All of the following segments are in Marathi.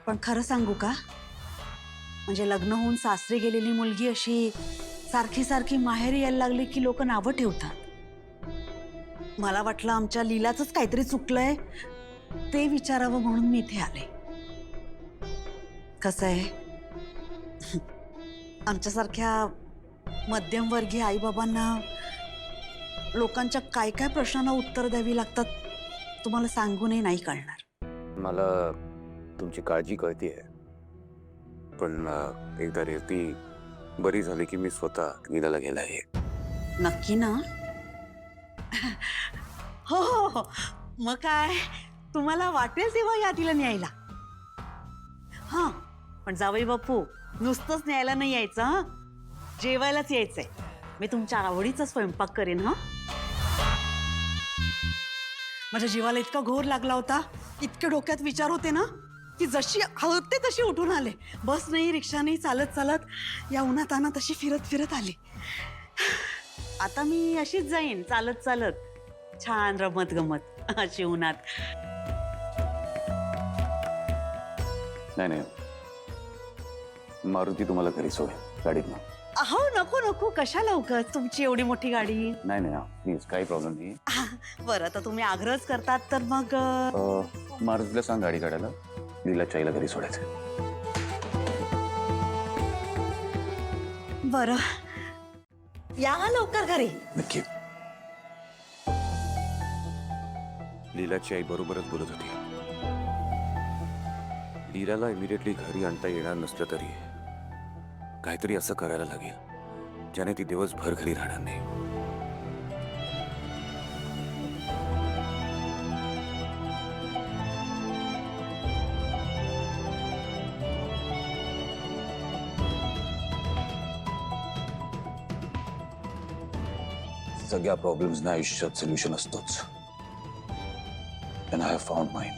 पण खरं सांगू का, म्हणजे लग्न होऊन सासरी गेलेली मुलगी अशी सारखी सारखी माहेरी यायला लागली की लोक नावं ठेवतात. मला वाटलं आमच्या लीलाचंच काहीतरी चुकलंय, ते विचारावं म्हणून मी इथे आले. कसं आहे, आमच्यासारख्या मध्यमवर्गीय आईबाबांना लोकांच्या काय काय प्रश्नांना उत्तर द्यावी लागतात तुम्हाला सांगूनही नाही कळणार. मला तुमची काळजी कळतीये, पण एकदा रेवती बरी झाली की मी स्वतः नीलाला घ्यायला येईन. नक्की ना? हो हो हो, मग काय, तुम्हाला वाटेल तेव्हा या तिला न्यायला. हा, पण जावई बापू नुसतंच न्यायला नाही यायचं, हा जेवायलाच यायचंय. मी तुमच्या आवडीचा स्वयंपाक करेन. हा, माझ्या जीवाला इतका घोर लागला होता, इतके डोक्यात विचार होते ना, की जशी होते तशी उठून आले. बस नाही, रिक्षा नाही, चालत चालत या उन्हात आणत अशी फिरत फिरत आले. आता मी अशीच जाईन चालत चालत, छान रमत गमत अशी उन्हात. नाही नाही, मारुती तुम्हाला घरी सोडेल गाडीत ना. अहो नको नको, कशाला उगाच तुमची एवढी मोठी गाडी. नाही नाही प्लीज, काही प्रॉब्लेम नाही. बरं, आता तुम्ही आग्रहच करतात तर मग मारुतीला सांग गाडी काढायला, लीला चाईला घरी सोडायचं. बरं, या लवकर घरी. नक्की. लीलाची आई बरोबरच बोलत होती. लीलाला इमिडिएटली घरी आणता येणार नसलं तरी काहीतरी असं करायला लागेल ज्याने ती दिवसभर घरी राहणार नाही. सगळ्या प्रॉब्लेम्सना आयुष्यात सोल्युशन असतोच. And I have found mine.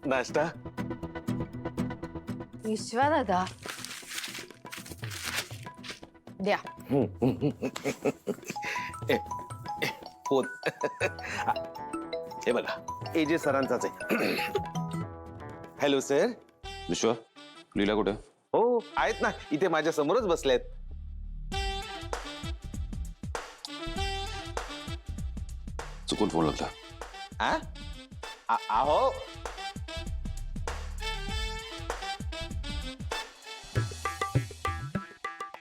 नाश्ता. विश्वा दादा द्या. फोन हे बघा, एजे सरांचाच आहे. Hello sir. विश्वा, लीला कुठे? हो आहेत ना, इथे माझ्या समोरच बसलेत. चुकून फोन लागला. आहो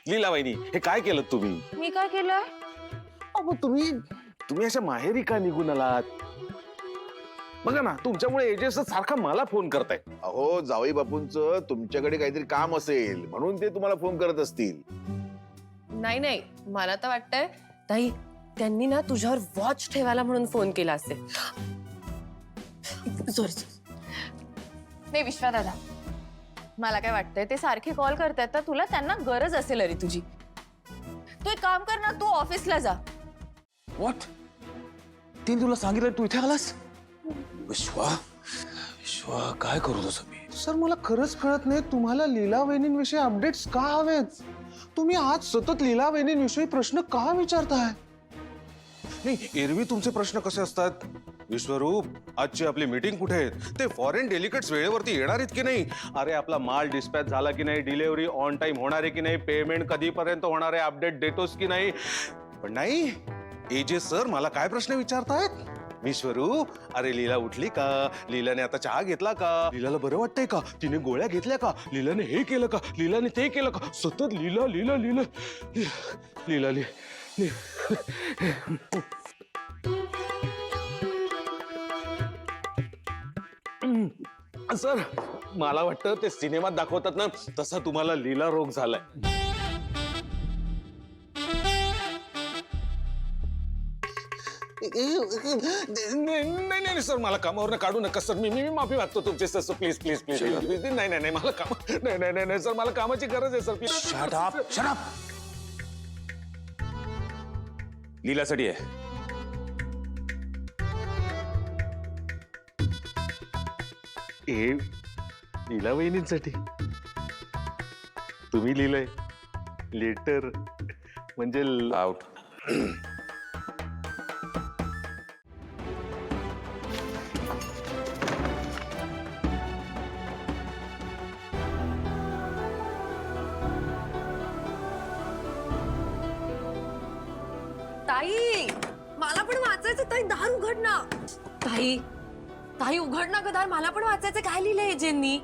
लीला वहिनी, हे काय केलं तुम्ही? मी काय केलंय? अहो तुम्ही अशा माहेरी का निघून आलात? बघा ना, तुमच्यामुळे एजेस सारखा मला फोन करताय. अहो, जावई बापूंचं तुमच्याकडे काहीतरी काम असेल म्हणून ते तुम्हाला फोन करत असतील. नाही नाही, मला तर वाटतंय ताई त्यांनी ना तुझ्यावर वॉच ठेवायला म्हणून फोन केला असेल. सॉरी. नाही विश्वा दादा, मला काय वाटतंय ते सारखे कॉल करतायत तर तुला त्यांना गरज असेल. अरे तुझी, तू एक काम कर ना, तू ऑफिसला जा. व्हॉट? तिने तुला सांगितलं तू इथे आलास? विश्वा, विश्वा काय करू तसं मी? सर, मला खरंच कळत नाही तुम्हाला लीला वहिनींविषयी अपडेट्स का हवेत. तुम्ही आज सतत लीला वहिनींविषयी प्रश्न का विचारताय? नाही, एरवी तुमचे प्रश्न कसे असतात? विश्वरूप, आजची आपली मीटिंग कुठे आहे? ते फॉरेन डेलिगेट्स वेळेवरती येणार आहेत की नाही? अरे आपला माल डिस्पॅच झाला की नाही? डिलिव्हरी ऑन टाइम होणार आहे की नाही? पेमेंट कधीपर्यंत होणार आहे? अपडेट देतोस की नाही? पण नाही, एजे सर मला काय प्रश्न विचारतायत? विश्वरूप, अरे लीला उठली का? लीलाने आता चहा घेतला का? लीलाला बरं वाटतंय का? तिने गोळ्या घेतल्या का? लीलाने हे केलं का? लीलाने ते केलं का? सतत लीला लीला लीला लीला लीला. सर, मला वाटतं ते सिनेमात दाखवतात ना, तसा तुम्हाला लीला रोग झालाय. नाही सर, मला कामावर काढू नका सर. मी माफी मागतो तुमचे सर. Please please please. नाही नाही नाही, मला काम नाही सर, मला कामाची गरज आहे sir. Please. Shut up, shut up. लीलासाठी आहे. हे लीला वहिनींसाठी तुम्ही लिहिलंय लेटर. म्हणजे आउट. ताई मला पण वाचायचं. ताई दार उघड ना. ताई ताई उघड ना ग दार. मला पण वाचायचं. काय लिहिलंय एजेंनी?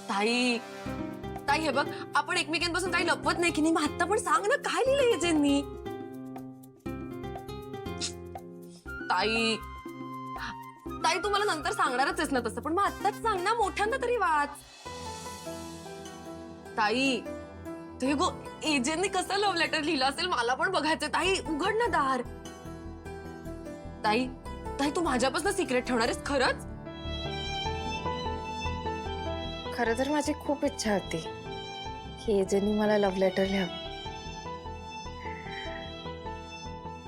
ताई ताई हे बघ, आपण एकमेकांपासून काही लपवत नाही की नाही. मग आता पण सांग ना, काय लिहिलंय एजेंनी? ताई ताई तू मला नंतर सांगणारच आहेस ना तसं, पण मग आत्ताच सांग ना, मोठ्यांदा तरी वाच. ताई ते गो एजेंटने कसं लव्ह लेटर लिहिलं असेल मला पण बघायचं. ताई उघड ना दार. ताई ताई तू माझ्यापासून सिक्रेट ठेवणार आहेस खरंच? खरं तर माझी खूप इच्छा होती की एजेंनी मला लव्ह लेटर लिहावं.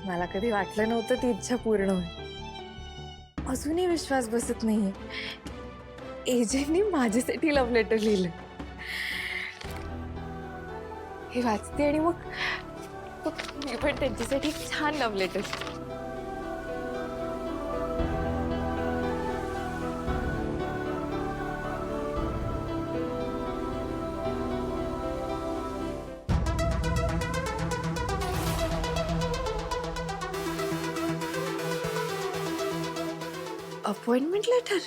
मला कधी वाटलं नव्हतं ती इच्छा पूर्ण होईल. अजूनही विश्वास बसत नाहीये एजेंनी माझ्यासाठी लव्ह लेटर लिहिलं. हे वाचते आणि मग मी पण त्यांच्यासाठी एक छान लव्ह लेटर. Appointment letter.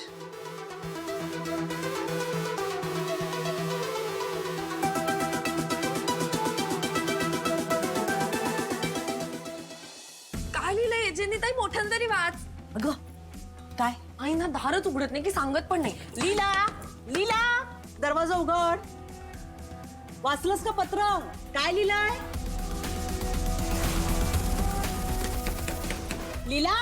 काय लिहिलंय एजेंटने? ताई मोठ्यानं तरी वाच. अगं काय? आई ना दारच उघडत नाही की सांगत पण नाही. लीला, लीला, दरवाजा उघड. वाचलंस का पत्र? काय लिहिलंय? लीला